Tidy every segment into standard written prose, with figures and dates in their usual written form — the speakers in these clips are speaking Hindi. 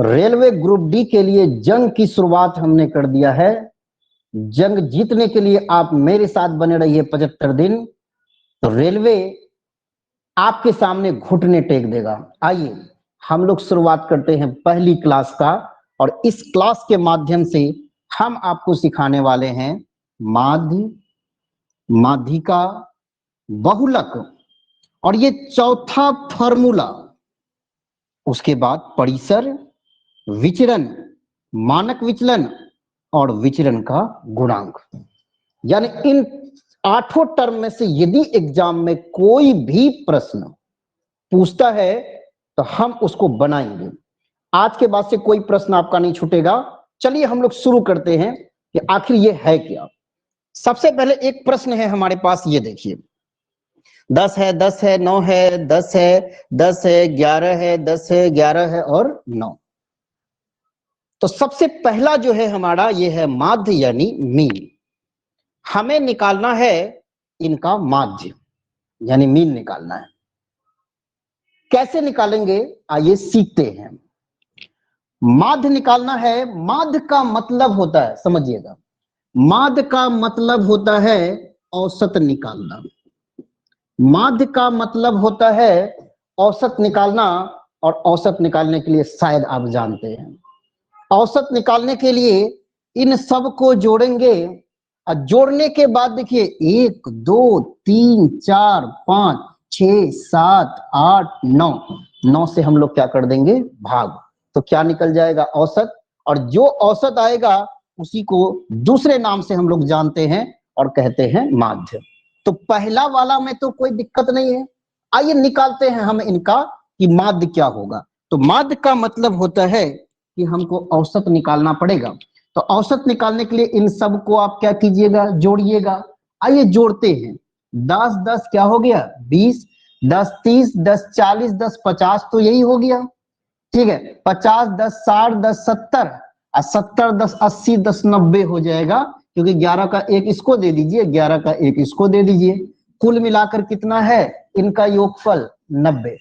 रेलवे ग्रुप डी के लिए जंग की शुरुआत हमने कर दिया है। जंग जीतने के लिए आप मेरे साथ बने रहिए 75 दिन, तो रेलवे आपके सामने घुटने टेक देगा। आइए हम लोग शुरुआत करते हैं पहली क्लास का, और इस क्लास के माध्यम से हम आपको सिखाने वाले हैं माध्य, माध्यिका, बहुलक, और ये चौथा फॉर्मूला। उसके बाद परिसर, विचरण, मानक विचलन और विचरण का गुणांक। यानी इन 8 टर्म में से यदि एग्जाम में कोई भी प्रश्न पूछता है तो हम उसको बनाएंगे। आज के बाद से कोई प्रश्न आपका नहीं छूटेगा। चलिए हम लोग शुरू करते हैं कि आखिर ये है क्या। सबसे पहले एक प्रश्न है हमारे पास, ये देखिए 10 है, 10 है, 9 है, 10 है, 10 है, 11 है, 10 है, 11 है और 9। तो सबसे पहला जो है हमारा ये है माध्य यानी मीन। हमें निकालना है इनका माध्य यानी मीन निकालना है। कैसे निकालेंगे आइए सीखते हैं। माध्य निकालना है। माध्य का मतलब होता है, समझिएगा, माध्य का मतलब होता है औसत निकालना। माध्य का मतलब होता है औसत निकालना, और औसत निकालने के लिए शायद आप जानते हैं, औसत निकालने के लिए इन सब को जोड़ेंगे, और जोड़ने के बाद देखिए 1 2 3 4 5 6 7 8 9, 9 से हम लोग क्या कर देंगे भाग, तो क्या निकल जाएगा औसत। और जो औसत आएगा उसी को दूसरे नाम से हम लोग जानते हैं और कहते हैं माध्य। तो पहला वाला में तो कोई दिक्कत नहीं है। आइए निकालते हैं हम इनका कि माध्य क्या होगा। तो माध्य का मतलब होता है कि हमको औसत निकालना पड़ेगा। तो औसत निकालने के लिए इन सब को आप क्या कीजिएगा, जोड़िएगा। आइए जोड़ते हैं। 10 10 क्या हो गया 20, 10 30, 10 40, 10 50, तो यही हो गया। ठीक है, 50 10 60, 10 70, और 70 10 80, 10 90 हो जाएगा, क्योंकि 11 का एक इसको दे दीजिए, 11 का एक इसको दे दीजिए। कुल मिलाकर कितना है इनका योगफल 90।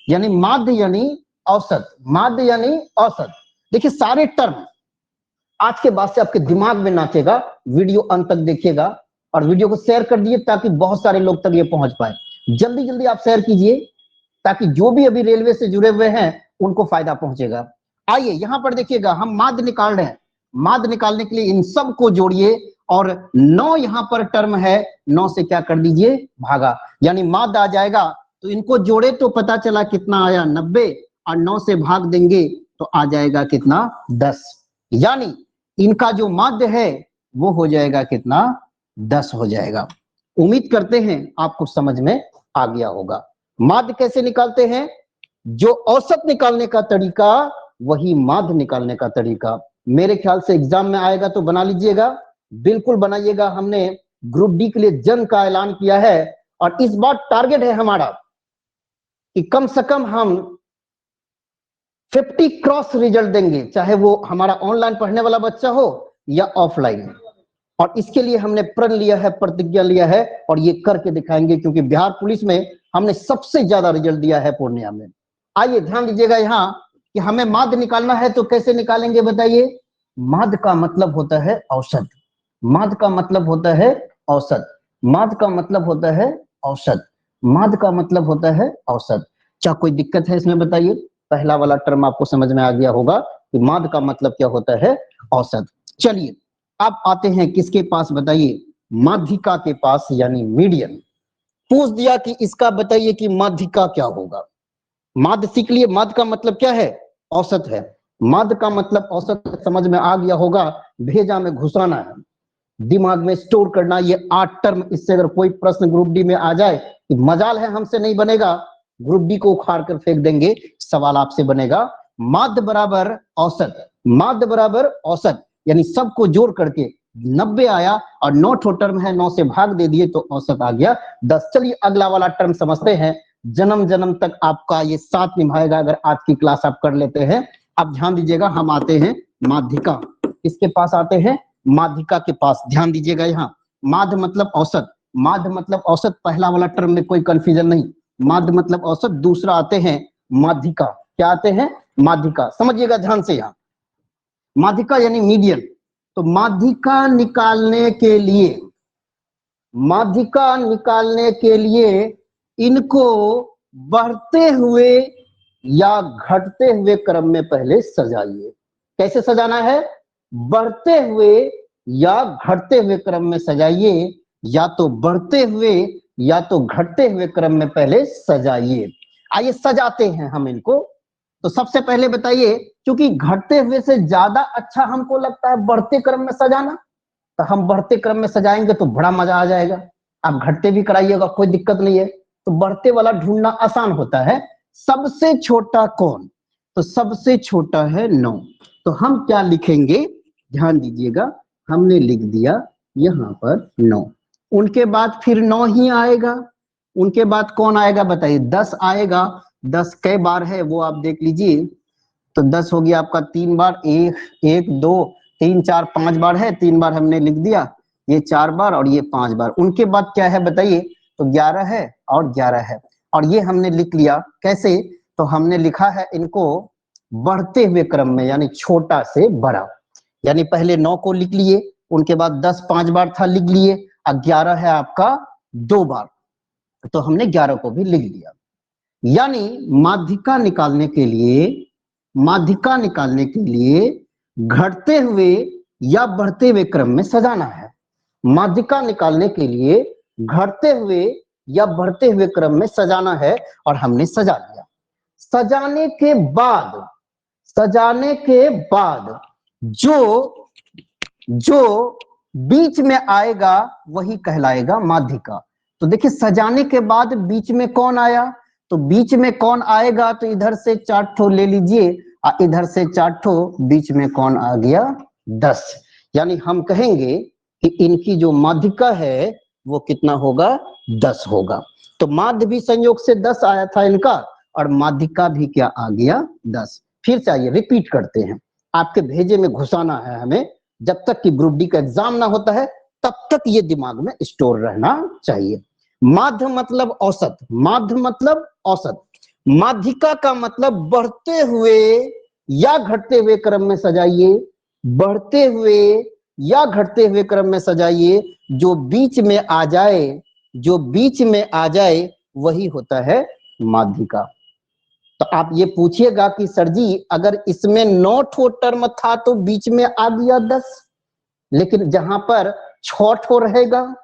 यानी माध्य यानी औसत, माध्य यानी औसत। देखिए सारे टर्म आज के बाद से आपके दिमाग में नाचेगा। वीडियो अंत तक देखिएगा और वीडियो को शेयर कर दीजिए ताकि बहुत सारे लोग तक ये पहुंच पाए। जल्दी जल्दी आप शेयर कीजिए ताकि जो भी अभी रेलवे से जुड़े हुए हैं उनको फायदा पहुंचेगा। आइए यहां पर देखिएगा, हम माध्य निकाल रहे हैं। माध्य निकालने के लिए इन सब को जोड़िए, और 9 यहां पर टर्म है, 9 से क्या कर दीजिए भागा, यानी माध्य आ जाएगा। तो इनको जोड़े तो पता चला कितना आया 90, और 9 से भाग देंगे तो आ जाएगा कितना 10। यानी इनका जो माध्य है वो हो जाएगा कितना 10 हो जाएगा। उम्मीद करते हैं आपको समझ में आ गया होगा। माध्य कैसे निकालते हैं, जो औसत निकालने का तरीका वही माध्य निकालने का तरीका। मेरे ख्याल से एग्जाम में आएगा तो बना लीजिएगा, बिल्कुल बनाइएगा। हमने ग्रुप डी के लिए जंग का ऐलान किया है, और इस बार टारगेट है हमारा कि कम से कम हम 50 क्रॉस रिजल्ट देंगे, चाहे वो हमारा ऑनलाइन पढ़ने वाला बच्चा हो या ऑफलाइन। और इसके लिए हमने प्रण लिया है, प्रतिज्ञा लिया है, और ये करके दिखाएंगे, क्योंकि बिहार पुलिस में हमने सबसे ज्यादा रिजल्ट दिया है पूर्णिया में। आइए ध्यान दीजिएगा यहाँ कि हमें माध्य निकालना है, तो कैसे निकालेंगे बताइए। माध्य का मतलब होता है औसत, माध्य का मतलब होता है औसत, माध्य का मतलब होता है औसत, माध्य का मतलब होता है औसत। क्या कोई दिक्कत है इसमें बताइए। पहला वाला टर्म आपको समझ में आ गया होगा कि माध्य का मतलब क्या होता है औसत। चलिए अब आते हैं किसके पास बताइए, माध्यिका के पास यानी मीडियन। पूछ दिया कि इसका बताइए कि माध्यिका क्या होगा। माध्य सीख लिए, माध्य का मतलब क्या है औसत है। माध्य का मतलब औसत समझ में आ गया होगा, भेजा में घुसाना है, दिमाग में स्टोर करना। ये 8 टर्म, इससे अगर कोई प्रश्न ग्रुप डी में आ जाए कि मजाल है हमसे नहीं बनेगा, ग्रुप डी को उखाड़ कर फेंक देंगे, सवाल आपसे बनेगा। माध्य बराबर औसत, माध्य बराबर औसत, यानी सबको जोड़ करके 90 आया, और 9 ठो टर्म है, 9 से भाग दे दिए तो औसत आ गया 10। चलिए अगला वाला टर्म समझते हैं। जन्म जन्म तक आपका ये साथ निभाएगा अगर आज की क्लास आप कर लेते हैं। अब ध्यान दीजिएगा, हम आते हैं माध्यिका। किसके पास आते हैं, माध्यिका के पास। ध्यान दीजिएगा, यहाँ माध्य मतलब औसत, माध्य मतलब औसत, पहला वाला टर्म में कोई कंफ्यूजन नहीं। माध्य मतलब औसत। दूसरा आते हैं माध्यिका, क्या आते हैं माध्यिका, समझिएगा ध्यान से यहाँ, माध्यिका यानी मीडियन। तो माध्यिका निकालने के लिए इनको बढ़ते हुए या घटते हुए क्रम में पहले सजाइए। कैसे सजाना है? बढ़ते हुए या घटते हुए क्रम में सजाइए, या तो बढ़ते हुए या तो घटते हुए क्रम में पहले सजाइए। आइए सजाते हैं हम इनको। तो सबसे पहले बताइए, क्योंकि घटते हुए से ज्यादा अच्छा हमको लगता है बढ़ते क्रम में सजाना, तो हम बढ़ते क्रम में सजाएंगे तो बड़ा मजा आ जाएगा। आप घटते भी कराइएगा, कोई दिक्कत नहीं है। तो बढ़ते वाला ढूंढना आसान होता है। सबसे छोटा कौन? तो सबसे छोटा है 9। तो हम क्या लिखेंगे, ध्यान दीजिएगा, हमने लिख दिया यहाँ पर 9। उनके बाद फिर 9 ही आएगा। उनके बाद कौन आएगा बताइए? 10 आएगा। 10 कई बार है वो आप देख लीजिए। तो 10 हो गया आपका 3 बार, 1 2 3 4 5 बार है। 3 बार हमने लिख दिया, ये 4 बार और ये 5 बार। उनके बाद क्या है बताइए? तो 11 है और 11 है, और ये हमने लिख लिया। कैसे? तो हमने लिखा है इनको बढ़ते हुए क्रम में, यानी छोटा से बड़ा। यानी पहले 9 को लिख लिए, उनके बाद 10 5 बार था लिख लिए, और 11 है आपका 2 बार, तो हमने 11 को भी लिख लिया। यानी माध्यिका निकालने के लिए घटते हुए या बढ़ते हुए क्रम में सजाना है। माध्यिका निकालने के लिए घटते हुए या बढ़ते हुए क्रम में सजाना है, और हमने सजा लिया। सजाने के बाद जो बीच में आएगा वही कहलाएगा माध्यिका। तो देखिए, सजाने के बाद बीच में कौन आया? तो बीच में कौन आएगा? तो इधर से 4 ठो ले लीजिए, और इधर से 4 ठो, बीच में कौन आ गया? 10। यानी हम कहेंगे कि इनकी जो माध्यिका है वो कितना होगा? 10 होगा। तो माध्य भी संयोग से 10 आया था इनका, और माध्यिका भी क्या आ गया? 10। फिर चाहिए, रिपीट करते हैं, आपके भेजे में घुसाना है हमें। जब तक कि ग्रुप डी का एग्जाम ना होता है तब तक ये दिमाग में स्टोर रहना चाहिए। माध्य मतलब औसत, माध्य मतलब औसत। माध्यिका का मतलब बढ़ते हुए या घटते हुए क्रम में सजाइए, बढ़ते हुए या घटते हुए क्रम में सजाइए। जो बीच में आ जाए वही होता है माध्यिका। तो आप ये पूछिएगा कि सर जी, अगर इसमें 9 ठो टर्म था तो बीच में आ गया 10, लेकिन जहां पर 6 ठो रहेगा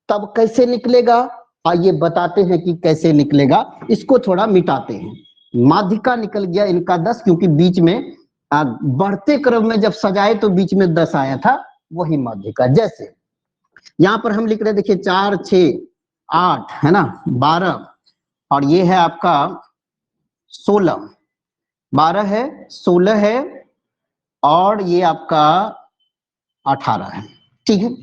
तब कैसे निकलेगा? आइए बताते हैं कि कैसे निकलेगा। इसको थोड़ा मिटाते हैं। माध्यिका निकल गया इनका 10, क्योंकि बीच में बढ़ते क्रम में जब सजाए तो बीच में 10 आया था, वही माध्यिका। जैसे यहां पर हम लिख रहे हैं, देखिए 4 6 8 है ना, 12, और ये है आपका 16, 12 है, 16 है, और ये आपका 18 है। ठीक है,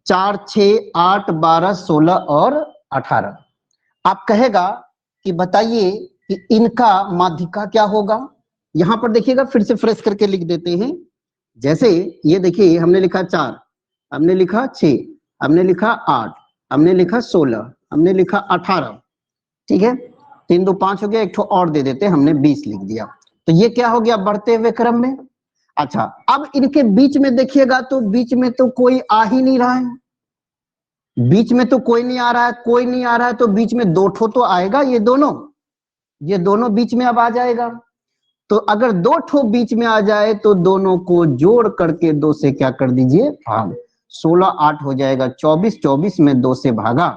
4 6 8 12 16 और 18। आप कहेगा कि बताइए कि इनका माध्यिका क्या होगा? यहां पर देखिएगा, फिर से फ्रेश करके लिख देते हैं। जैसे ये देखिए, हमने लिखा 4, हमने लिखा 6, हमने लिखा 8, हमने लिखा 16, हमने लिखा 18। ठीक है, 3 2 5 हो गया, एक ठो और दे देते, हमने 20 लिख दिया। तो ये क्या हो गया? बढ़ते हुए क्रम में। अच्छा, अब इनके बीच में देखिएगा, तो बीच में तो कोई आ ही नहीं रहा है। बीच में तो कोई नहीं आ रहा है, तो बीच में 2 ठो तो आएगा। ये दोनों बीच में अब आ जाएगा। तो अगर 2 ठो बीच में आ जाए तो दोनों को जोड़ करके 2 से क्या कर दीजिए? भाग। 16 8 हो जाएगा 24, 24 में 2 से भागा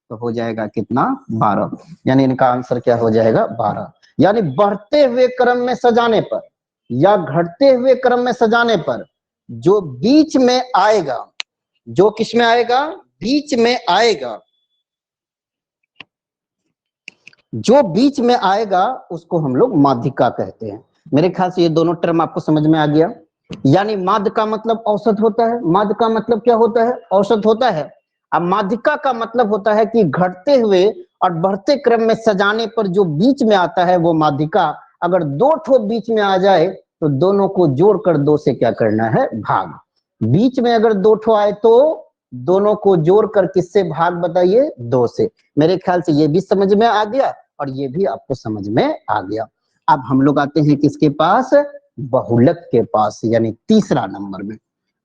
तो हो जाएगा कितना? 12। यानी इनका आंसर क्या हो जाएगा? 12। यानी बढ़ते हुए क्रम में सजाने पर या घटते हुए क्रम में सजाने पर जो बीच में आएगा, जो किस में आएगा? बीच में आएगा। जो बीच में आएगा उसको हम लोग माध्यिका कहते हैं। मेरे ख्याल से ये दोनों टर्म आपको समझ में आ गया। यानी माध्य का मतलब औसत होता है। माध्य का मतलब क्या होता है? औसत होता है। अब माध्यिका का मतलब होता है कि घटते हुए और बढ़ते क्रम में सजाने पर जो बीच में आता है वो माध्यिका। अगर 2 ठो बीच में आ जाए तो दोनों को जोड़कर 2 से क्या करना है? भाग। बीच में अगर 2 ठो आए तो दोनों को जोड़कर किससे भाग? बताइए, 2 से। मेरे ख्याल से ये भी समझ में आ गया और ये भी आपको समझ में आ गया। अब हम लोग आते हैं किसके पास, बहुलक के पास, यानी तीसरा नंबर में।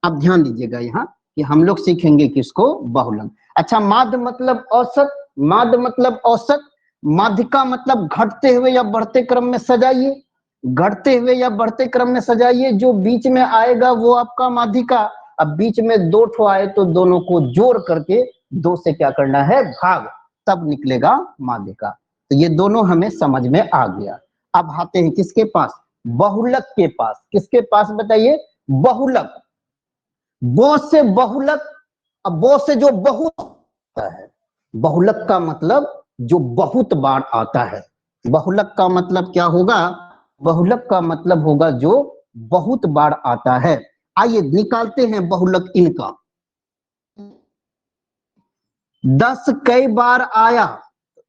अब ध्यान दीजिएगा यहाँ कि हम लोग सीखेंगे किसको, बहुलक। अच्छा, माध्य मतलब औसत, माध्य मतलब औसत, माध्यिका मतलब घटते हुए या बढ़ते क्रम में सजाइए, घटते हुए या बढ़ते क्रम में सजाइए, जो बीच में आएगा वो आपका माध्यिका। अब बीच में दो ठो आए तो दोनों को जोड़ करके दो से क्या करना है, भाग, तब निकलेगा माध्यिका। तो ये दोनों हमें समझ में आ गया। अब आते हैं किसके पास, बहुलक के पास। किसके पास बताइए, बहुलक। बो से बहुलक, अब बो से जो बहुत आता है, बहुलक का मतलब जो बहुत बार आता है। बहुलक का मतलब क्या होगा, बहुलक का मतलब होगा जो बहुत बार आता है। आइए निकालते हैं बहुलक इनका। 10 कई बार आया,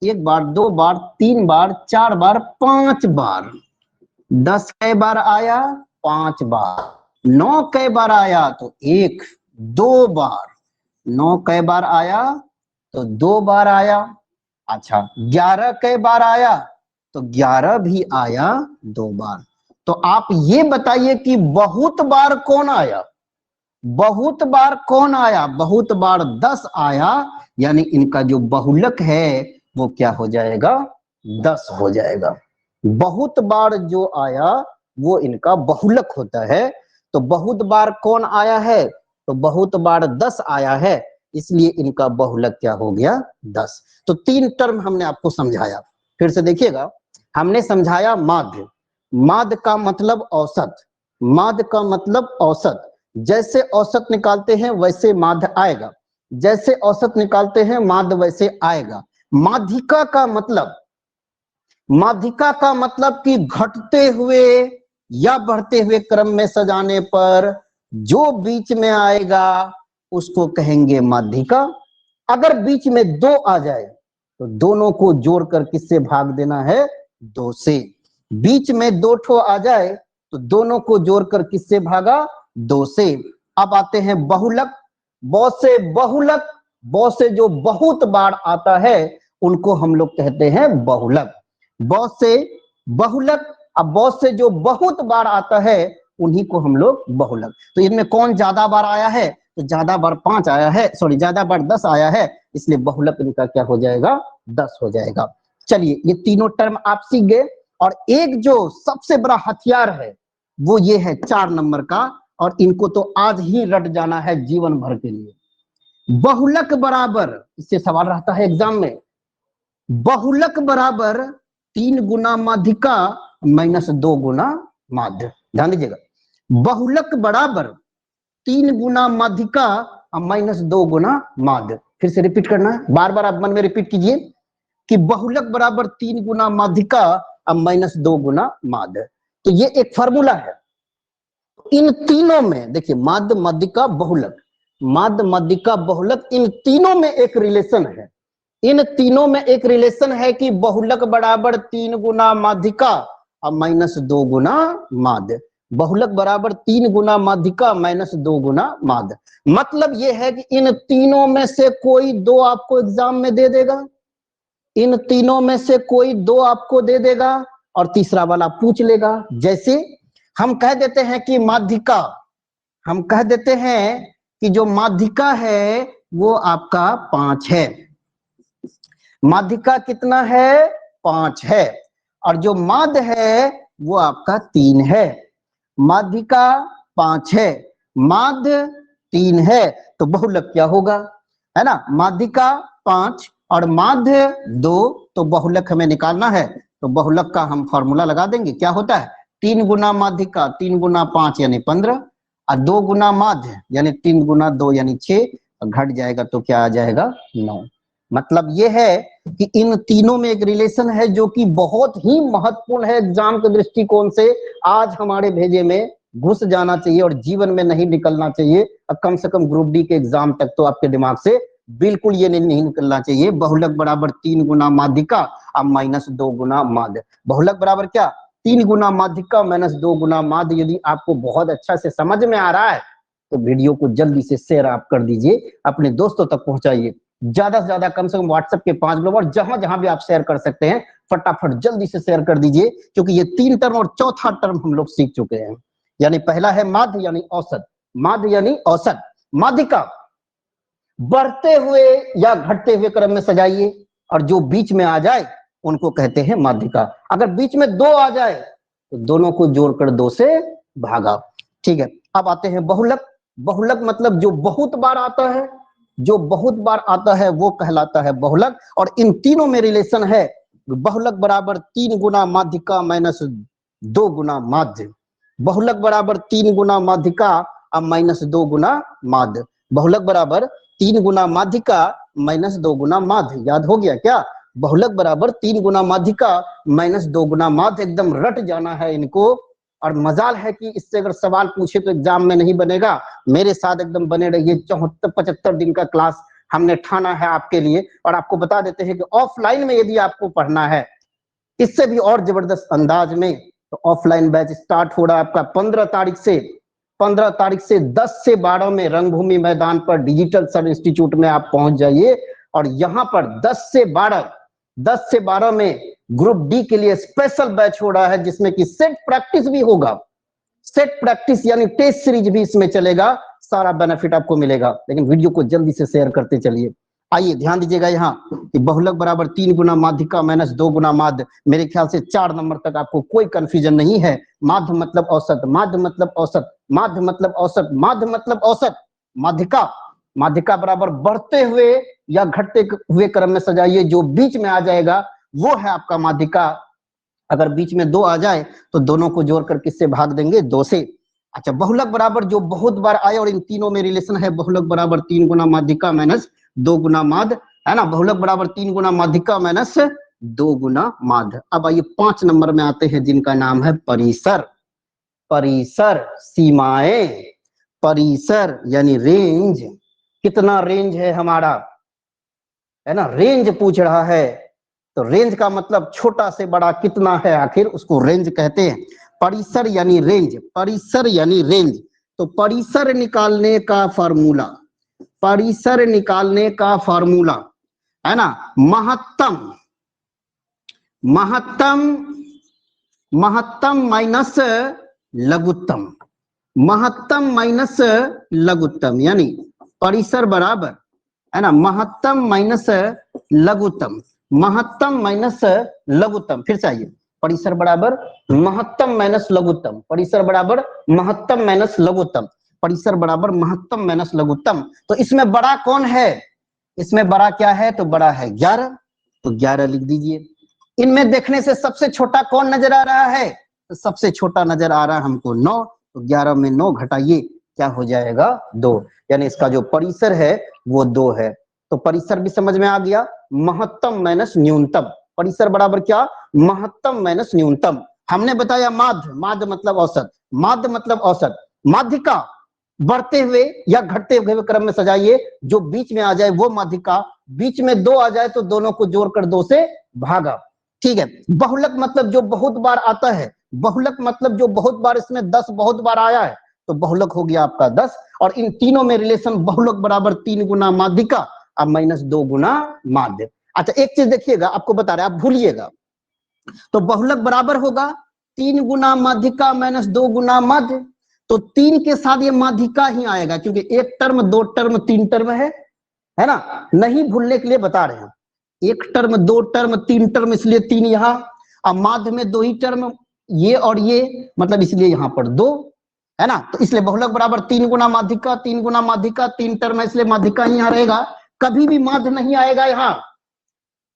एक बार, दो बार, तीन बार, चार बार, 5 बार। 10 कई बार आया, 5 बार। 9 कई बार आया, तो 1 2 बार। 9 कई बार आया, तो 2 बार आया। अच्छा, 11 कई बार आया, तो 11 भी आया 2 बार। तो आप ये बताइए कि बहुत बार कौन आया, बहुत बार कौन आया, बहुत बार 10 आया, यानी इनका जो बहुलक है वो क्या हो जाएगा, 10 हो जाएगा। बहुत बार जो आया वो इनका बहुलक होता है। तो बहुत बार कौन आया है, तो बहुत बार 10 आया है, इसलिए इनका बहुलक क्या हो गया, 10। तो 3 टर्म हमने आपको समझाया, फिर से देखिएगा। हमने समझाया माध्य, माध्य का मतलब औसत, माध्य का मतलब औसत, जैसे औसत निकालते हैं वैसे माध्य आएगा, जैसे औसत निकालते हैं माध्य वैसे आएगा। माध्यिका का मतलब, माध्यिका का मतलब कि घटते हुए या बढ़ते हुए क्रम में सजाने पर जो बीच में आएगा उसको कहेंगे माध्यिका। अगर बीच में 2 आ जाए तो दोनों को जोड़कर किससे भाग देना है, 2 से। बीच में 2 ठो आ जाए तो दोनों को जोड़कर किससे भागा, 2 से। अब आते हैं बहुलक। बहुत से बहुलक, बहुत से जो बहुत बार आता है उनको हम लोग कहते हैं बहुलक। बहुत से बहुलक, अब बहुत से जो बहुत बार आता है उन्हीं को हम लोग बहुलक। तो इनमें कौन ज्यादा बार आया है, तो ज्यादा बार 5 आया है, सॉरी ज्यादा बार 10 आया है, इसलिए बहुलक इनका क्या हो जाएगा, 10 हो जाएगा। चलिए, ये तीनों टर्म आप सीख गए। और एक जो सबसे बड़ा हथियार है वो ये है 4 नंबर का, और इनको तो आज ही रट जाना है जीवन भर के लिए। बहुलक बराबर, इससे सवाल रहता है एग्जाम में, बहुलक बराबर 3 गुना माध्यिका माइनस 2 गुना माध्य। ध्यान दीजिएगा, बहुलक बराबर 3 गुना माध्यिका माइनस 2 गुना माध्य। फिर से रिपीट करना है, बार बार आप मन में रिपीट कीजिए कि बहुलक बराबर 3 गुना माध्यिका माइनस 2 गुना माध्य। तो ये एक फॉर्मूला है। इन तीनों में देखिए, माध्य, माध्यिका, बहुलक, माध्य, माध्यिका, बहुलक, इन तीनों में एक रिलेशन है। इन तीनों में एक रिलेशन है कि बहुलक बराबर 3 गुना माध्यिका और माइनस 2 गुना माध्य। बहुलक बराबर 3 गुना माध्यिका माइनस 2 गुना माध्य। मतलब यह है कि इन तीनों में से कोई 2 आपको एग्जाम में दे देगा, इन तीनों में से कोई 2 आपको दे देगा और तीसरा वाला पूछ लेगा। जैसे हम कह देते हैं कि माध्यिका, हम कह देते हैं कि जो माध्यिका है वो आपका 5 है, माध्यिका कितना है, 5 है, और जो माध्य है वो आपका 3 है। माध्यिका 5 है, माध्य 3 है, तो बहुलक क्या होगा, है ना, माध्यिका 5 और माध्य 2, तो बहुलक हमें निकालना है। तो बहुलक का हम फॉर्मूला लगा देंगे, क्या होता है, 3 गुना माध्यिका 3 गुना 5 यानी 15, और 2 गुना माध्य यानी 3 गुना 2 यानी 6, घट जाएगा तो क्या आ जाएगा, 9। मतलब ये है कि इन तीनों में एक रिलेशन है जो कि बहुत ही महत्वपूर्ण है एग्जाम के दृष्टिकोण से। आज हमारे भेजे में घुस जाना चाहिए और जीवन में नहीं निकलना चाहिए। अब कम से कम ग्रुप डी के एग्जाम तक तो आपके दिमाग से बिल्कुल ये नहीं निकलना चाहिए। बहुलक बराबर 3 गुना माध्यिका अब माइनस 2 गुना माध्य। बहुलक बराबर क्या, 3 गुना माध्यिका माइनस 2 गुना माध्य। यदि आपको बहुत अच्छा से समझ में आ रहा है तो वीडियो को जल्दी से शेयर आप कर दीजिए, अपने दोस्तों तक पहुंचाइए। ज्यादा से ज्यादा कम से कम व्हाट्सएप के 5 ग्रुप, और जहां जहां भी आप शेयर कर सकते हैं फटाफट जल्दी से शेयर कर दीजिए, क्योंकि ये 3 टर्म और चौथा टर्म हम लोग सीख चुके हैं। यानी पहला है माध्य यानी औसत, माध्य यानी औसत। माध्यिका बढ़ते हुए या घटते हुए क्रम में सजाइए, और जो बीच में आ जाए उनको कहते हैं माध्यिका। अगर बीच में 2 आ जाए तो दोनों को जोड़कर 2 से भागा। ठीक है, अब आते हैं बहुलक। बहुलक मतलब जो बहुत बार आता है, जो बहुत बार आता है वो कहलाता है बहुलक, और इन तीनों में रिलेशन है बहुलक बराबर 3 गुना माध्यिका माइनस 2 गुना माध्य। बहुलक बराबर 3 गुना माध्यिका अब माइनस 2 गुना माध्य। बहुलक बराबर 3 गुना माध्यिका माइनस 2 गुना माध्य। याद हो गया क्या? बहुलक बराबर 3 गुना माध्यिका माइनस 2 गुना माध्य। एकदम रट जाना है इनको, और मजाल है कि इससे अगर सवाल पूछे तो एग्जाम में नहीं बनेगा। मेरे साथ एकदम बने रहिए, 74-75 दिन का क्लास हमने ठाना है आपके लिए। और आपको बता देते हैं कि ऑफलाइन में यदि आपको पढ़ना है इससे भी और जबरदस्त अंदाज में, तो ऑफलाइन बैच स्टार्ट हो रहा है आपका 15 तारीख से। 15 तारीख से 10 से 12 में रंगभूमि मैदान पर डिजिटल सब इंस्टीट्यूट में आप पहुंच जाइए, और यहां पर 10 से 12 में ग्रुप डी के लिए स्पेशल बैच हो रहा है, जिसमें कि सेट प्रैक्टिस भी होगा। सेट प्रैक्टिस यानी टेस्ट सीरीज भी इसमें चलेगा। सारा बेनिफिट आपको मिलेगा, लेकिन वीडियो को जल्दी से शेयर करते चलिए। आइए ध्यान दीजिएगा यहाँ कि बहुलक बराबर 3 गुना माध्यिका माइनस 2 गुना माध्य। मेरे ख्याल से 4 नंबर तक आपको कोई कंफ्यूजन नहीं है। माध्य मतलब औसत, माध्य मतलब औसत, माध्य मतलब औसत, माध्य मतलब औसत। माध्यिका, माध्यिका बराबर बढ़ते हुए या घटते हुए क्रम में सजाइए, जो बीच में आ जाएगा वो है आपका माध्यिका। अगर बीच में 2 आ जाए तो दोनों को जोड़कर किससे भाग देंगे? 2 से। अच्छा, बहुलक बराबर जो बहुत बार आए और इन तीनों में रिलेशन है, बहुलक बराबर 3 गुना माध्यिका माइनस 2 गुना माध्य, है ना। बहुलक बराबर 3 गुना माध्यिका माइनस 2 गुना माध्य। अब आइए 5 नंबर में आते हैं, जिनका नाम है परिसर। परिसर, सीमाएं। परिसर यानी रेंज। कितना रेंज है हमारा, है ना, रेंज पूछ रहा है। तो रेंज का मतलब छोटा से बड़ा कितना है, आखिर उसको रेंज कहते हैं। परिसर यानी रेंज, परिसर यानी रेंज। तो परिसर निकालने का फार्मूला, परिसर निकालने का फार्मूला, है ना, महत्तम, महत्तम, महत्तम माइनस लघुत्तम, महत्तम माइनस लघुत्तम। यानी परिसर बराबर, है ना, महत्तम माइनस लघुत्तम, महत्तम माइनस लघुत्तम। फिर से आइए, परिसर बराबर महत्तम माइनस लघुत्तम, परिसर बराबर महत्तम माइनस लघुत्तम, परिसर बराबर महत्तम माइनस लघुत्तम। तो इसमें बड़ा कौन है? इसमें बड़ा क्या है? तो बड़ा है 11, तो 11 लिख दीजिए। इनमें देखने से सबसे छोटा कौन नजर आ रहा है? तो सबसे छोटा नजर आ रहा है हमको 9, तो 11 में 9 घटाइए, क्या हो जाएगा? 2। यानी इसका जो परिसर है वो 2 है। तो परिसर भी समझ में आ गया, महत्तम माइनस न्यूनतम। परिसर बराबर क्या? महत्तम माइनस न्यूनतम। हमने बताया माध्य, माध्य मतलब औसत, माध्य मतलब औसत। माध्यिका बढ़ते हुए या घटते हुए क्रम में सजाइए, जो बीच में आ जाए वो माध्यिका। बीच में 2 आ जाए तो दोनों को जोड़कर 2 से भागा। ठीक है। बहुलक मतलब जो बहुत बार आता है, बहुलक मतलब जो बहुत बार, इसमें 10 बहुत बार आया है, तो बहुलक हो गया आपका 10। और इन तीनों में रिलेशन बहुलक बराबर 3 गुना माध्यिका अब माइनस 2 गुना माध्य। अच्छा, एक चीज देखिएगा, आपको बता रहे, आप भूलिएगा। तो बहुलक बराबर होगा 3 गुना माध्यिका माइनस 2 गुना माध्य। तो 3 के साथ ये माध्यिका ही आएगा, क्योंकि 1 टर्म 2 टर्म 3 टर्म है ना। नहीं भूलने के लिए बता रहे हैं, 1 टर्म 2 टर्म 3 टर्म, इसलिए 3 यहाँ। अब माध्य में 2 ही टर्म, ये और ये, मतलब इसलिए यहाँ पर 2, है ना। तो इसलिए बहुलक बराबर 3 गुना माध्यिका, 3 गुना माध्यिका, 3 टर्म है, इसलिए माध्यिका ही यहाँ रहेगा। कभी भी माध्य नहीं आएगा यहाँ।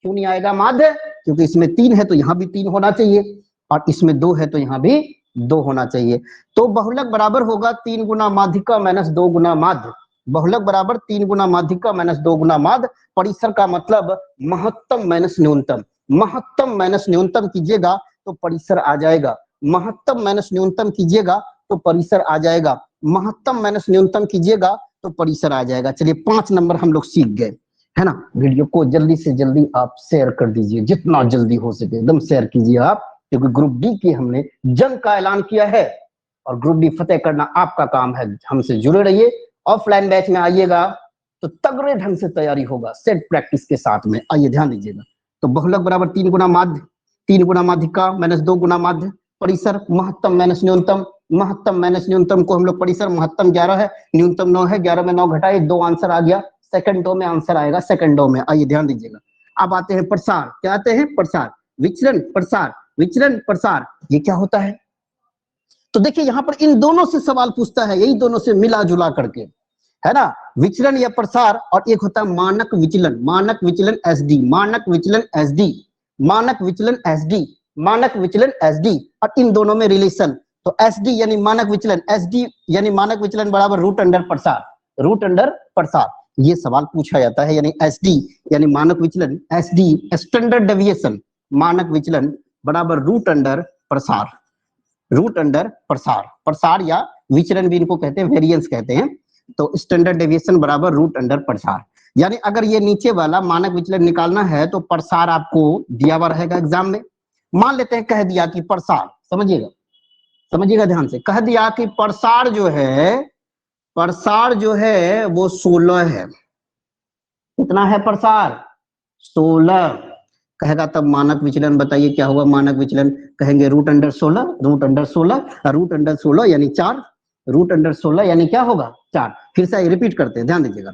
क्यों नहीं आएगा माध्य? क्योंकि इसमें 3 है तो यहाँ भी 3 होना चाहिए, और इसमें 2 है तो यहाँ भी 2 होना चाहिए। तो बहुलक बराबर होगा 3 गुना माध्यिका माइनस 2 गुना माध्य। बहुलक बराबर 3 गुना माध्यिका माइनस 2 गुना माध्य। परिसर का मतलब महत्तम माइनस न्यूनतम, महत्तम माइनस न्यूनतम कीजिएगा तो परिसर आ जाएगा। महत्तम माइनस न्यूनतम कीजिएगा तो परिसर आ जाएगा। महत्तम माइनस न्यूनतम कीजिएगा तो परिसर आ जाएगा। चलिए 5 नंबर हम लोग सीख गए, है ना। वीडियो को जल्दी से जल्दी आप शेयर कर दीजिए, जितना जल्दी हो सके एकदम शेयर कीजिए आप, क्योंकि ग्रुप डी की हमने जंग का ऐलान किया है, और ग्रुप डी फतेह करना आपका काम है। हमसे जुड़े रहिए, ऑफलाइन बैच में आइएगा, तो तगड़े ढंग से तैयारी होगा सेट प्रैक्टिस के साथ में। आइए ध्यान दीजिएगा, तो बहुलक बराबर 3 गुना माध्य, 3 गुना माध्यिका माइनस 2 गुना माध्य, परिसर महत्तम माइनस न्यूनतम, महत्तम माइनस न्यूनतम को हम लोग परिसर, महत्तम 11 है, न्यूनतम 9 है, 11 में 9 घटाए 2, आंसर आ गया सेकंडों में, आंसर आएगा सेकंडों में। आइए ध्यान दीजिएगा, अब आते हैं प्रसार। क्या आते हैं? प्रसार, विचलन, प्रसार, विचलन, प्रसार। ये क्या होता है? तो देखिए यहां पर इन दोनों से सवाल पूछता है, यही दोनों से मिला जुला करके, है ना, विचलन या प्रसार, और एक होता है मानक विचलन, मानक विचलन एसडी, मानक विचलन एसडी, मानक विचलन एसडी, मानक विचलन एसडी, और इन दोनों में रिलेशन। तो एसडी यानी मानक विचलन, एसडी यानी मानक विचलन बराबर रूट अंडर प्रसार, रूट अंडर प्रसार, ये सवाल पूछा जाता है। यानी एसडी यानी मानक विचलन, एसडी स्टैंडर्ड डेविएशन, मानक विचलन बराबर रूट अंडर प्रसार, रूट अंडर प्रसार, प्रसार या विचलन भी इनको कहते हैं, वेरिएंस कहते हैं। तो स्टैंडर्ड डेविएशन बराबर रूट अंडर प्रसार, यानी अगर ये नीचे वाला मानक विचलन निकालना है तो प्रसार आपको दिया हुआ रहेगा एग्जाम में। मान लेते हैं कह दिया कि प्रसार, समझिएगा समझिएगा ध्यान से, कह दिया कि प्रसार जो है, प्रसार जो है वो 16 है। कितना है प्रसार? 16 कहेगा, तब मानक विचलन बताइए क्या होगा मानक विचलन? कहेंगे root under 16, root under 16, root under 16 यानी 4, रूट अंडर 16 यानी क्या होगा? 4। फिर से रिपीट करते हैं, ध्यान दीजिएगा,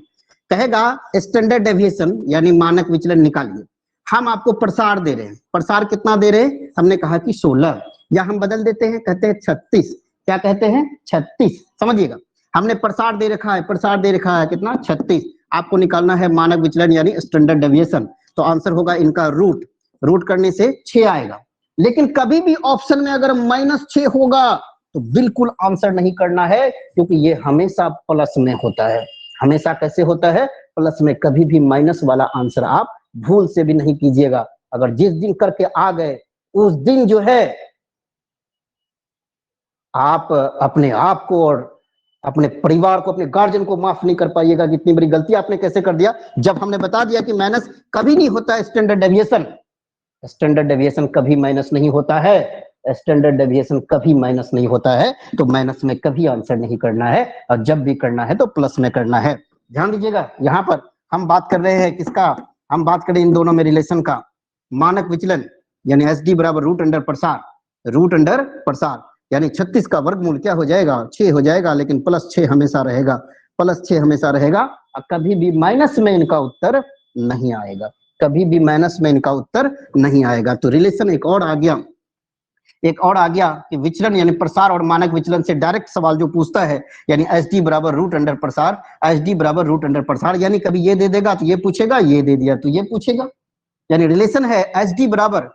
कहेगा स्टैंडर्ड डेविएशन यानी मानक विचलन निकालिए। हम आपको प्रसार दे रहे हैं, प्रसार कितना दे रहे हैं? हमने कहा कि 16, या हम बदल देते हैं, कहते हैं 36। क्या कहते हैं? 36। समझिएगा, हमने प्रसार दे रखा है, प्रसार दे रखा है कितना? 36। आपको निकालना है मानक विचलन यानी स्टैंडर्ड डेविएशन, तो आंसर होगा इनका रूट, रूट करने से 6 आएगा। लेकिन कभी भी ऑप्शन में अगर -6 होगा तो बिल्कुल आंसर नहीं करना है, क्योंकि ये हमेशा प्लस में होता है। हमेशा कैसे होता है? प्लस में। कभी भी माइनस वाला आंसर आप भूल से भी नहीं कीजिएगा। अगर जिस दिन करके आ गए उस दिन जो है आप अपने आप को और अपने परिवार को, अपने गार्जियन को माफ नहीं कर पाइएगा कि इतनी बड़ी गलती आपने कैसे कर दिया, जब हमने बता दिया कि माइनस कभी नहीं होता है स्टैंडर्ड डेविएशन, स्टैंडर्ड डेविएशन कभी माइनस नहीं होता है, स्टैंडर्ड डेविएशन कभी माइनस नहीं होता है। तो माइनस में कभी आंसर नहीं करना है, और जब भी करना है तो प्लस में करना है। ध्यान दीजिएगा, यहाँ पर हम बात कर रहे हैं किसका? हम बात करें इन दोनों में रिलेशन का। मानक विचलन यानी एसडी बराबर रूट अंडर प्रसार, रूट अंडर प्रसार, यानी 36 का वर्गमूल क्या हो जाएगा? 6 हो जाएगा, लेकिन +6 हमेशा रहेगा, +6 हमेशा रहेगा, और कभी भी माइनस में इनका उत्तर नहीं आएगा, कभी भी माइनस में इनका उत्तर नहीं आएगा। तो रिलेशन एक और आ गया, एक और आ गया कि विचलन यानी प्रसार और मानक विचलन से डायरेक्ट सवाल जो पूछता है, यानी एसडी बराबर रूट अंडर प्रसार, एसडी बराबर रूट अंडर प्रसार, यानी कभी ये दे देगा तो ये पूछेगा, ये दे दिया तो ये पूछेगा। यानी रिलेशन है एसडी बराबर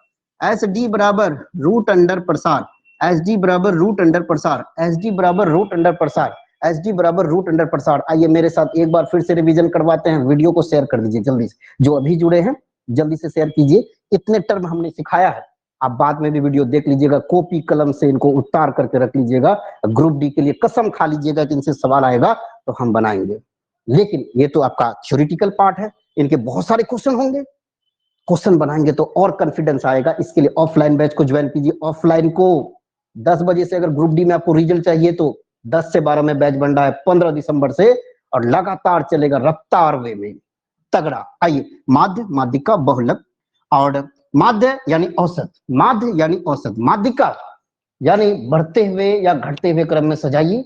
रूट अंडर प्रसार, एसडी बराबर रूट अंडर प्रसार, एसडी बराबर रूट अंडर प्रसार, एसडी बराबर रूट अंडर प्रसार। आइए मेरे साथ एक बार फिर से रिवीजन करवाते हैं। वीडियो को शेयर कर दीजिए जल्दी से, जो अभी जुड़े हैं जल्दी से शेयर कीजिए। इतने टर्म हमने सिखाया है, आप बाद में भी वीडियो देख लीजिएगा, कॉपी कलम से इनको उतार करके रख लीजिएगा। ग्रुप डी के लिए कसम खा लीजिएगा कि इनसे सवाल आएगा तो हम बनाएंगे। लेकिन ये तो आपका थ्योरेटिकल पार्ट है, इनके बहुत सारे क्वेश्चन होंगे, क्वेश्चन बनाएंगे तो और कॉन्फिडेंस आएगा। इसके लिए ऑफलाइन बैच को ज्वाइन कीजिए। ऑफलाइन को 10 बजे से, अगर ग्रुप डी में आपको रिजल्ट चाहिए तो 10 से 12 में बैच बन रहा है 15 दिसंबर से, और लगातार चलेगा रफ्तार वे में, तगड़ा। आइए माध्य, माध्यिका, बहुलक, और माध्य यानी औसत, माध्य यानी औसत, माध्यिका यानी बढ़ते हुए या घटते हुए क्रम में सजाइए,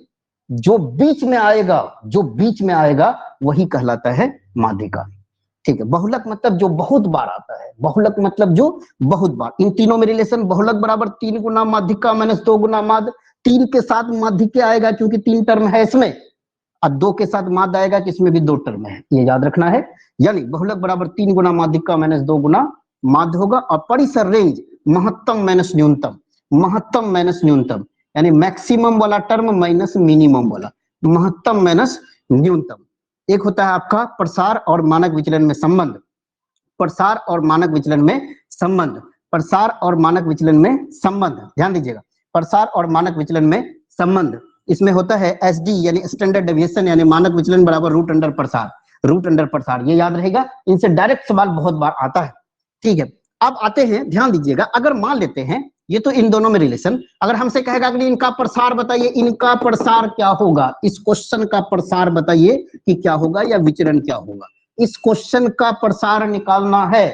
जो बीच में आएगा, जो बीच में आएगा वही कहलाता है माध्यिका। ठीक है, बहुलक मतलब जो बहुत बार आता है, बहुलक मतलब जो बहुत बार। इन तीनों में रिलेशन, बहुलक बराबर 3 गुना माध्यिका माइनस 2 गुना माध्य, 3 के साथ माध्यिक आएगा क्योंकि 3 टर्म है इसमें, और 2 के साथ माध्य आएगा कि इसमें भी 2 टर्म है, ये याद रखना है। यानी बहुलक बराबर 3 गुना माध्यिका माइनस 2 गुना माध्य होगा। और परिसर रेंज महत्तम माइनस न्यूनतम, महत्तम माइनस न्यूनतम, यानी मैक्सिमम वाला टर्म माइनस मिनिमम वाला, महत्तम माइनस न्यूनतम। एक होता है आपका प्रसार और मानक विचलन में संबंध, प्रसार और मानक विचलन में संबंध, प्रसार और मानक विचलन में संबंध, ध्यान दीजिएगा, प्रसार और मानक विचलन में संबंध। इसमें होता है एसडी यानी स्टैंडर्ड डेविएशन यानी मानक विचलन बराबर रूट अंडर प्रसार, रूट अंडर प्रसार, ये याद रहेगा। इनसे डायरेक्ट सवाल बहुत बार आता है। ठीक है, अब आते हैं, ध्यान दीजिएगा, अगर मान लेते हैं ये तो इन दोनों में रिलेशन। अगर हमसे कहेगा कि इनका प्रसार बताइए, इनका प्रसार क्या होगा, इस क्वेश्चन का प्रसार बताइए कि क्या होगा या विचरण क्या होगा, इस क्वेश्चन का प्रसार निकालना है।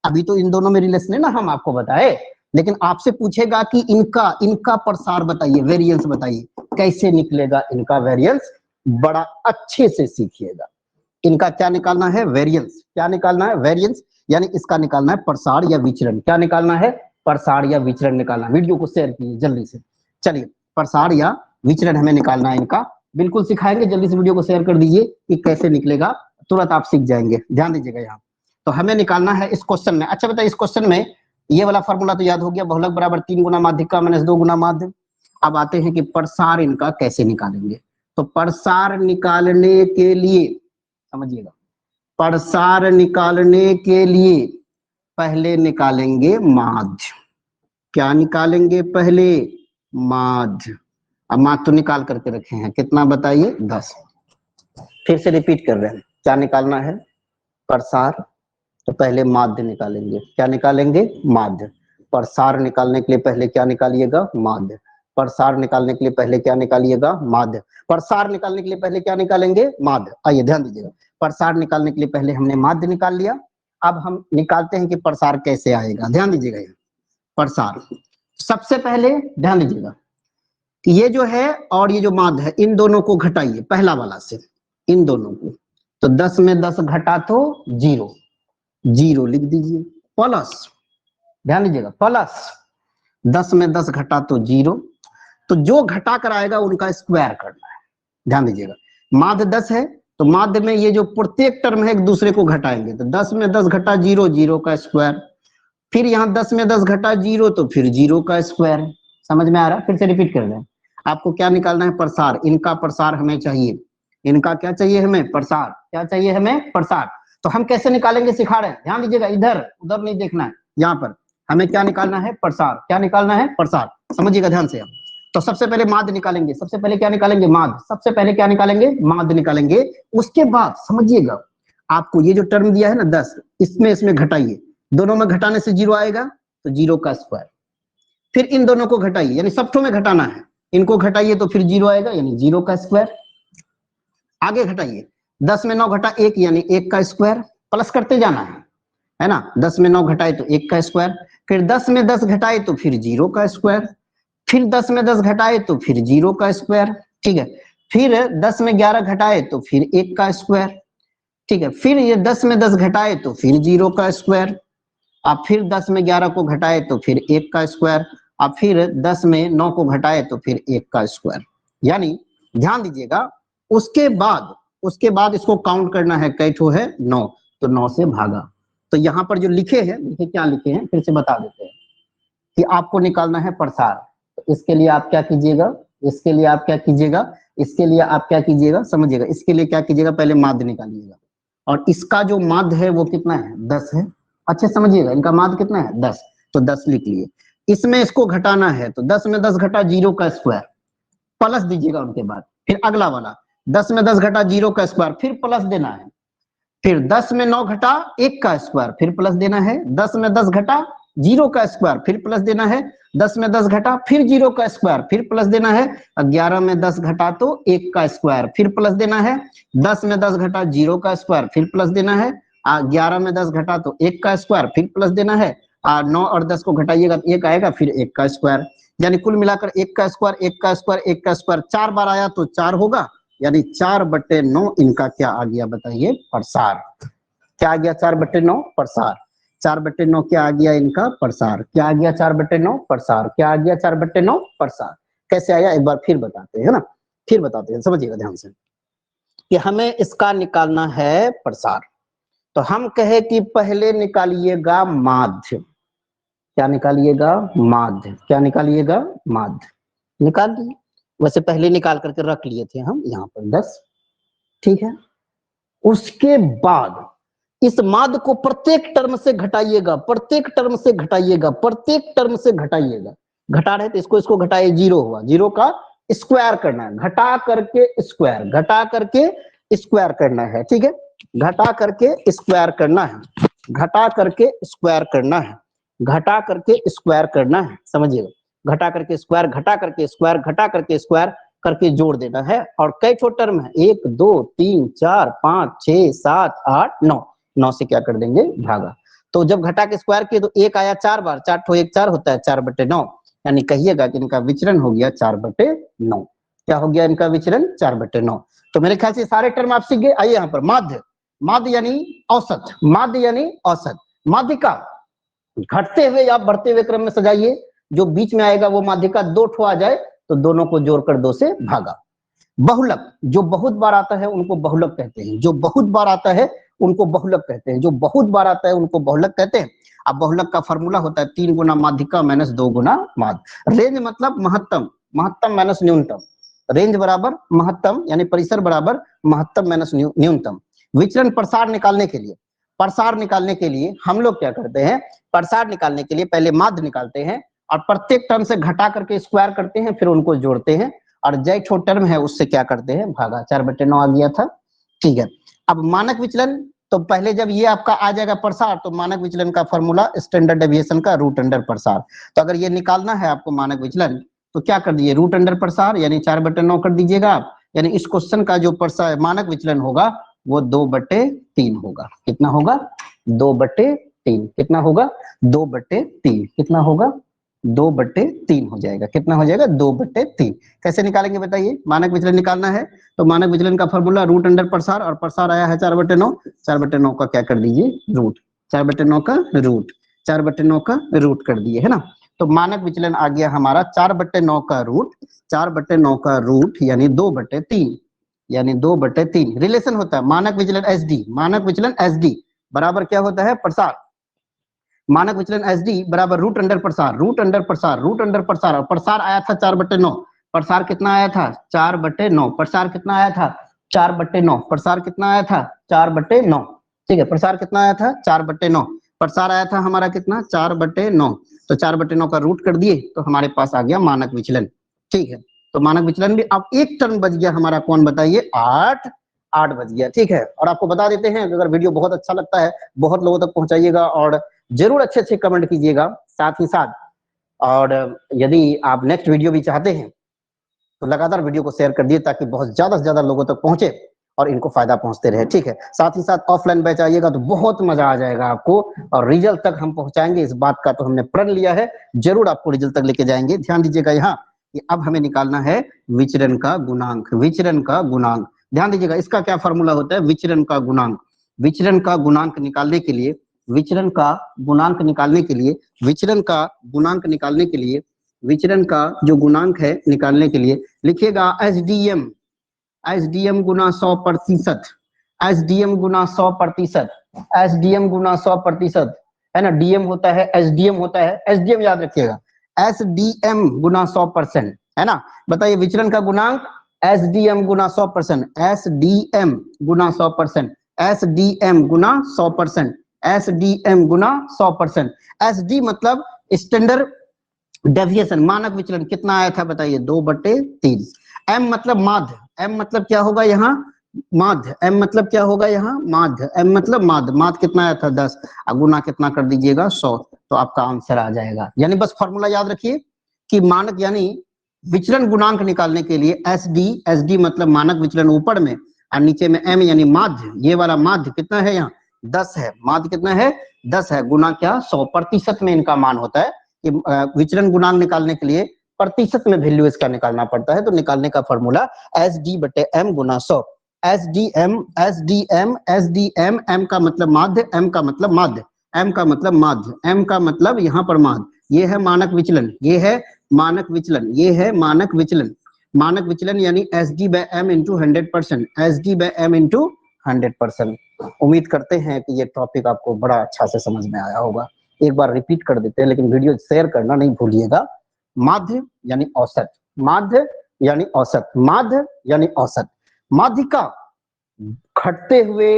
अभी तो इन दोनों में रिलेशन है ना, हम आपको बताए, लेकिन आपसे पूछेगा कि इनका प्रसार बताइए, वेरिएंस बताइए, कैसे निकलेगा इनका वेरिएंस, बड़ा अच्छे से सीखिएगा। इनका क्या निकालना है, वेरिएंस। क्या निकालना है, वेरिएंस, यानी इसका निकालना है प्रसार या विचरण। क्या निकालना है, प्रसार या विचरण निकालना। वीडियो को शेयर कीजिए जल्दी से। चलिए, प्रसार या विचरण हमें निकालना है इनका, बिल्कुल सिखाएंगे। जल्दी से वीडियो को शेयर कर दीजिए कि कैसे निकलेगा, तुरंत आप सीख जाएंगे। ध्यान दीजिएगा यहाँ, तो हमें निकालना है इस क्वेश्चन में। अच्छा बताइए, इस क्वेश्चन में ये वाला फॉर्मूला तो याद हो गया, बहुलक बराबर 3 गुना माध्य का माइनस 2 गुना माध्य। अब आते हैं कि प्रसार इनका कैसे निकालेंगे। तो प्रसार निकालने के लिए समझिएगा, प्रसार निकालने के लिए पहले निकालेंगे माध्य। क्या निकालेंगे पहले, माध्य। अब माध्य तो निकाल करके रखे हैं, कितना बताइए, 10। फिर से रिपीट कर रहे हैं, क्या निकालना है, प्रसार, तो पहले माध्य निकालेंगे। क्या निकालेंगे, माध्य। प्रसार निकालने के लिए पहले क्या निकालिएगा, माध्य। प्रसार निकालने के लिए पहले क्या निकालिएगा, माध्य। प्रसार निकालने के लिए पहले क्या निकालेंगे, माध्य। आइए ध्यान दीजिएगा, प्रसार निकालने के लिए पहले हमने माध्य निकाल लिया। अब हम निकालते हैं कि प्रसार कैसे आएगा। ध्यान दीजिएगा, यहाँ प्रसार सबसे पहले ध्यान दीजिएगा कि ये जो है और ये जो माध्य है, इन दोनों को घटाइए पहला वाला से, इन दोनों को। तो 10 में 10 घटा तो 0, 0 लिख दीजिए, प्लस, ध्यान दीजिएगा, प्लस 10 में 10 घटा तो 0। तो जो घटा कर आएगा उनका स्क्वायर करना है। ध्यान दीजिएगा, माध्य 10 है तो माध्य में ये जो प्रत्येक टर्म है एक दूसरे को घटाएंगे। तो 10 में 10 घटा 0, 0 का स्क्वायर। फिर यहाँ 10 में 10 घटा 0, तो फिर 0 का स्क्वायर। समझ में आ रहा है, फिर से रिपीट कर रहे हैं। आपको क्या निकालना है, प्रसार। इनका प्रसार हमें चाहिए, इनका क्या चाहिए हमें, प्रसार। क्या चाहिए हमें, प्रसार। तो हम कैसे निकालेंगे सिखा रहे हैं, ध्यान दीजिएगा, इधर उधर नहीं देखना है, यहाँ पर हमें क्या निकालना है, प्रसार। क्या निकालना है, प्रसार, समझिएगा ध्यान से। तो सबसे पहले माध्य निकालेंगे, सबसे पहले क्या निकालेंगे, माध्य। सबसे पहले क्या निकालेंगे, माध्य निकालेंगे। उसके बाद समझिएगा, आपको ये जो टर्म दिया है ना 10, इसमें घटाइए, दोनों में घटाने से 0 आएगा, तो 0 का स्क्वायर। फिर इन दोनों को घटाइए, यानी सबको में घटाना है, इनको घटाइए तो फिर 0 आएगा, यानी 0 का स्क्वायर। आगे घटाइए, 10 में 9 घटा 1, यानी 1 का स्क्वायर। प्लस करते जाना है ना, 10 में 9 घटाए तो 1 का स्क्वायर। फिर 10 में 10 घटाए तो फिर 0 का स्क्वायर। फिर 10 में 10 घटाए तो फिर 0 का स्क्वायर, ठीक है। फिर 10 में 11 घटाए तो फिर 1 का स्क्वायर, ठीक है। फिर ये 10 में 10 घटाए तो फिर 0 का स्क्वायर। अब फिर 10 में 11 को घटाए तो फिर 1 का स्क्वायर। अब फिर 10 में 9 को घटाए तो फिर 1 का स्क्वायर। यानी ध्यान दीजिएगा, उसके बाद इसको काउंट करना है, कैठो है 9, तो 9 से भागा। तो यहाँ पर जो लिखे हैं, लिखे क्या लिखे हैं, फिर से बता देते हैं कि आपको निकालना है प्रसार। तो इसके लिए आप क्या कीजिएगा, इसके लिए आप क्या कीजिएगा, इसके लिए आप क्या कीजिएगा, समझिएगा, इसके लिए क्या कीजिएगा, पहले माध्य निकालिएगा। और इसका जो माध्य है वो कितना है, 10 है। अच्छे समझिएगा, इनका माध्य कितना है, 10, तो 10 लिख लिए। इसमें इसको घटाना है, तो 10 में 10 घटा 0 का स्क्वायर, प्लस दीजिएगा उनके बाद। फिर अगला वाला 10 में 10 घटा 0 का स्क्वायर, फिर प्लस देना है। फिर 10 में 9 घटा 1 का स्क्वायर, फिर प्लस देना है। 10 में 10 घटा 0 का स्क्वायर, फिर प्लस देना है। 10 में 10 घटा फिर 0 का स्क्वायर, फिर प्लस देना है। 11 में 10 घटा तो 1 का स्क्वायर, फिर प्लस देना है। 10 में 10 घटा 0 का स्क्वायर, फिर प्लस देना है। 11 में 10 घटा तो 1 का स्क्वायर, फिर प्लस देना है। 9 और 10 को घटाइएगा तो 1 आएगा, फिर 1 का स्क्वायर। यानी कुल मिलाकर 1 का स्क्वायर, 1 का स्क्वायर, 1 का स्क्वायर 4 बार आया तो 4 होगा, यानी 4/9 इनका क्या आ गया बताइए, प्रसार। क्या आ गया, 4/9 प्रसार। 4/9 क्या आ गया इनका, प्रसार। क्या आ गया, 4/9 प्रसार। क्या आ गया, 4/9 प्रसार। कैसे आया एक बार फिर बताते हैं ना, फिर बताते हैं, समझिएगा ध्यान से कि हमें इसका निकालना है प्रसार। तो हम कहे कि पहले निकालिएगा माध्य। क्या निकालिएगा, माध्य। क्या निकालिएगा, माध्य। निकाल दिए, वैसे पहले निकाल करके रख लिए थे हम यहाँ पर 10, ठीक है। उसके बाद इस माध्य को प्रत्येक टर्म से घटाइएगा, प्रत्येक टर्म से घटाइएगा, प्रत्येक टर्म से घटाइएगा। घटा रहे तो इसको घटाए, 0 हुआ, 0 का स्क्वायर करना है, घटा करके स्क्वायर, घटा करके स्क्वायर करना है, ठीक है। घटा करके स्क्वायर करना है, घटा करके स्क्वायर करना है। घटा करके स्क्वायर करना है, समझिएगा, घटा करके स्क्वायर, घटा करके स्क्वायर, घटा करके स्क्वायर करके जोड़ देना है। और कई ठो टर्म है, 1 2 3 4 5 6 7 8 9, 9 से क्या कर देंगे भागा। तो जब घटा के स्क्वायर किए तो 1 आया 4 बार, 4 ठो 1 4 होता है, 4/9, यानी कहिएगा कि इनका विचलन हो गया 4/9। क्या हो गया इनका विचलन 4/9। तो मेरे ख्याल से सारे टर्म आप सीख गए। आइए यहाँ पर माध्य, माध्य यानी औसत, माध्य यानी औसत। माध्यिका घटते हुए या बढ़ते हुए क्रम में सजाइए, जो बीच में आएगा वो माध्यिका 2 ठो आ जाए तो दोनों को जोड़कर 2 से भागा। बहुलक, जो बहुत बार आता है उनको बहुलक कहते हैं, जो बहुत बार आता है उनको बहुलक कहते हैं, जो बहुत बार आता है उनको बहुलक कहते हैं। अब बहुलक का फॉर्मूला होता है 3 गुना माध्यिका माइनस 2 गुना माध्य। रेंज मतलब महत्तम, महत्तम माइनस न्यूनतम, रेंज बराबर महत्तम यानी परिसर बराबर महत्तम माइनस न्यूनतम। विचलन प्रसार निकालने के लिए, प्रसार निकालने के लिए हम लोग क्या करते हैं, प्रसार निकालने के लिए पहले माध्य निकालते हैं और प्रत्येक टर्म से घटा करके स्क्वायर करते हैं, फिर उनको जोड़ते हैं और जय छो टर्म है उससे क्या करते हैं भागा। 4/9 आ गया था, ठीक है। अब मानक विचलन, तो पहले जब ये आपका आ जाएगा प्रसार, तो मानक विचलन का फॉर्मूला स्टैंडर्ड डेविएशन का रूट अंडर प्रसार। तो अगर ये निकालना है आपको मानक विचलन, तो क्या कर दीजिए, रूट अंडर प्रसार यानी 4/9 कर दीजिएगा आप। यानी इस क्वेश्चन का जो प्रसार मानक विचलन होगा वो 2/3 होगा। कितना होगा, 2/3। कितना होगा, 2/3। कितना होगा, 2/3 हो जाएगा। कितना हो जाएगा, 2/3। कैसे निकालेंगे बताइए, मानक विचलन निकालना है तो मानक विचलन का फॉर्मूला रूट अंडर प्रसार, और प्रसार आया है 4/9, 4/9 का क्या कर दीजिए रूट, 4/9 का रूट, 4/9 का रूट कर दिए है ना। तो मानक विचलन आ गया हमारा 4/9 का रूट, 4/9 का रूट यानी 2/3, यानी 2/3। रिलेशन होता है मानक विचलन एस डी, मानक विचलन एस डी बराबर क्या होता है प्रसार, मानक विचलन एस डी बराबर रूट अंडर प्रसार, रूट अंडर प्रसार, रूट अंडर प्रसार। और प्रसार आया था 4/9, प्रसार कितना आया था 4/9, प्रसार कितना आया था 4/9, प्रसार कितना आया था 4/9, ठीक है। प्रसार कितना आया था 4/9, प्रसार आया था हमारा कितना 4/9। तो 4/9 का रूट कर दिए तो हमारे पास आ गया मानक विचलन, ठीक है। तो मानक विचलन भी अब एक टर्म बच गया हमारा, कौन बताइए, 8 बच गया, ठीक है। और आपको बता देते हैं अगर वीडियो बहुत अच्छा लगता है बहुत लोगों तक पहुंचाइएगा और जरूर अच्छे अच्छे कमेंट कीजिएगा साथ ही साथ। और यदि आप नेक्स्ट वीडियो भी चाहते हैं तो लगातार वीडियो को शेयर कर दिए ताकि बहुत ज्यादा से ज्यादा लोगों तक पहुंचे और इनको फायदा पहुंचते रहे, ठीक है। साथ ही साथ ऑफलाइन बैच आइएगा तो बहुत मजा आ जाएगा आपको और रिजल्ट तक हम पहुंचाएंगे, इस बात का तो हमने प्रण लिया है, जरूर आपको रिजल्ट तक लेके जाएंगे। ध्यान दीजिएगा यहाँ कि अब हमें निकालना है विचलन का गुणांक, विचलन का गुणांक। ध्यान दीजिएगा इसका क्या फॉर्मूला होता है, विचलन का गुणांक। विचलन का गुणांक निकालने के लिए, विचलन का गुणांक निकालने के लिए, विचलन का गुणांक निकालने के लिए, विचलन का जो गुणांक है निकालने के लिए लिखिएगा एसडीएम, एसडीएम गुना 100%, एसडीएम गुना 100%, एसडीएम गुना 100% है ना। डीएम होता है, एसडीएम होता है, एसडीएम याद रखिएगा, एसडीएम गुना 100% है ना। बताइए विचलन का गुणांक एसडीएम गुना 100%, एसडीएम गुना 100%, एसडीएम गुना 100%, एसडीएम गुना 100%। एसडी मतलब स्टैंडर्ड डेविएशन, मानक विचलन कितना आया था बताइए 2/3। एम मतलब माध्य, एम मतलब क्या होगा यहाँ माध्य, एम मतलब क्या होगा यहाँ माध्य, एम मतलब माध्य, माध्य कितना आया था 10, गुना कितना कर दीजिएगा 100, तो आपका आंसर आ जाएगा। यानी बस फॉर्मूला याद रखिए कि मानक यानी विचलन गुणांक निकालने के लिए एस डी, एस डी मतलब मानक विचलन ऊपर में और नीचे में एम यानी माध्य, ये वाला माध्य कितना है यहाँ 10 है, माध्य कितना है 10 है, गुना क्या 100% में इनका मान होता है कि विचलन गुणांक निकालने के लिए प्रतिशत में वैल्यू इसका निकालना पड़ता है। तो निकालने का फॉर्मूला एस डी बटे एम गुना 100, S D M, S D M, S D M, M का मतलब माध्य, एम का मतलब माध्य, एम का मतलब माध्य, एम का मतलब यहाँ पर माध्य, ये है मानक विचलन, ये है मानक विचलन, ये है मानक विचलन, मानक विचलन यानी S D by M into 100%, S D by M into 100%। उम्मीद करते हैं कि ये टॉपिक आपको बड़ा अच्छा से समझ में आया होगा। एक बार रिपीट कर देते हैं लेकिन वीडियो शेयर करना नहीं भूलिएगा। माध्य यानी औसत, माध्य यानी औसत, माध्य यानी औसत। माध्यिका घटते हुए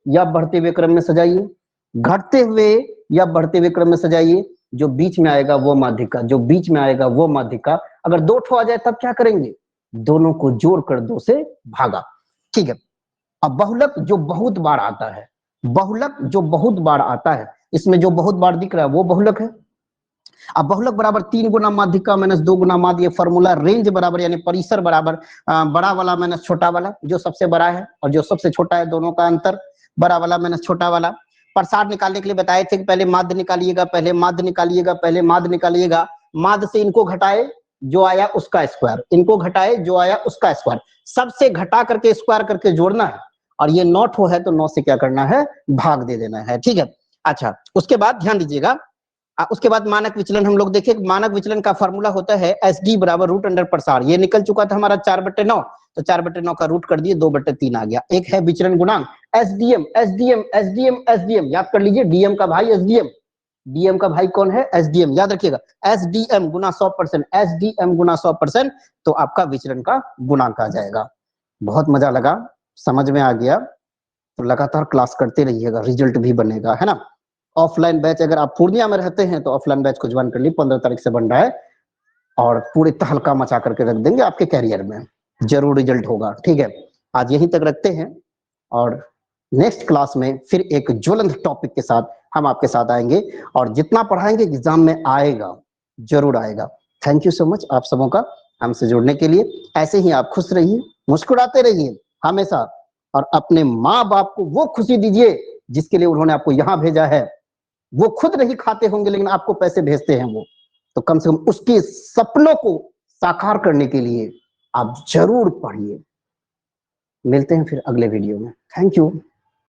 या बढ़ते हुए क्रम में सजाइए, घटते हुए या बढ़ते हुए क्रम में सजाइए, जो बीच में आएगा वो माध्यिका, जो बीच में आएगा वो माध्यिका। अगर 2 ठो आ जाए तब क्या करेंगे, दोनों को जोड़कर 2 से भागा, ठीक है। अब बहुलक जो बहुत बार आता है, बहुलक जो बहुत बार आता है, इसमें जो बहुत बार दिख रहा है वो बहुलक है, अब बहुलक बराबर 3 गुना माध्यिका माइनस 2 गुना माध्य, फॉर्मूला रेंज बराबर यानी परिसर बराबर बड़ा वाला माइनस छोटा वाला, जो सबसे बड़ा है और जो सबसे छोटा है दोनों का अंतर, बड़ा वाला माइनस छोटा वाला। प्रसार निकालने के लिए बताए थे कि पहले माध्य निकालिएगा, पहले माध्य निकालिएगा, पहले माध्य निकालिएगा, माध्य से इनको घटाए जो आया उसका स्क्वायर, इनको घटाए जो आया उसका स्क्वायर, सबसे घटा करके स्क्वायर करके जोड़ना है, और ये नॉट हो है तो 9 से क्या करना है, भाग दे देना है, ठीक है। अच्छा, उसके बाद ध्यान दीजिएगा, उसके बाद मानक विचलन हम लोग देखें, मानक विचलन का फार्मूला होता है एस डी बराबर रूट अंडर प्रसार, ये निकल चुका था हमारा 4/9, तो 4/9 का रूट कर दिए, 2/3 आ गया। एक है विचलन गुणांक एसडीएम, एसडीएम, एसडीएम, एसडीएम, याद कर लीजिए, डीएम का भाई एसडीएम, डीएम का भाई कौन है, एसडीएम, याद रखिएगा, एसडीएम गुना 100%, एसडीएम गुना 100%, तो आपका विचलन का गुणांक आ जाएगा। बहुत मजा लगा, समझ में आ गया, तो लगातार क्लास करते रहिएगा, रिजल्ट भी बनेगा, है ना। ऑफलाइन बैच अगर आप पूर्णिया में रहते हैं तो ऑफलाइन बैच को ज्वाइन कर ली, 15 तारीख से बन रहा है, और पूरे तहलका मचा करके रख देंगे आपके कैरियर में, जरूर रिजल्ट होगा, ठीक है। आज यहीं तक रखते हैं, और नेक्स्ट क्लास में फिर एक ज्वलंत टॉपिक के साथ हम आपके साथ आएंगे, और जितना पढ़ाएंगे एग्जाम में आएगा, जरूर आएगा। थैंक यू सो मच आप सबों का हमसे जुड़ने के लिए। ऐसे ही आप खुश रहिए, मुस्कुराते रहिए हमेशा, और अपने माँ बाप को वो खुशी दीजिए जिसके लिए उन्होंने आपको यहाँ भेजा है। वो खुद नहीं खाते होंगे लेकिन आपको पैसे भेजते हैं वो, तो कम से कम उसके सपनों को साकार करने के लिए आप जरूर पढ़िए। मिलते हैं फिर अगले वीडियो में। Thank you.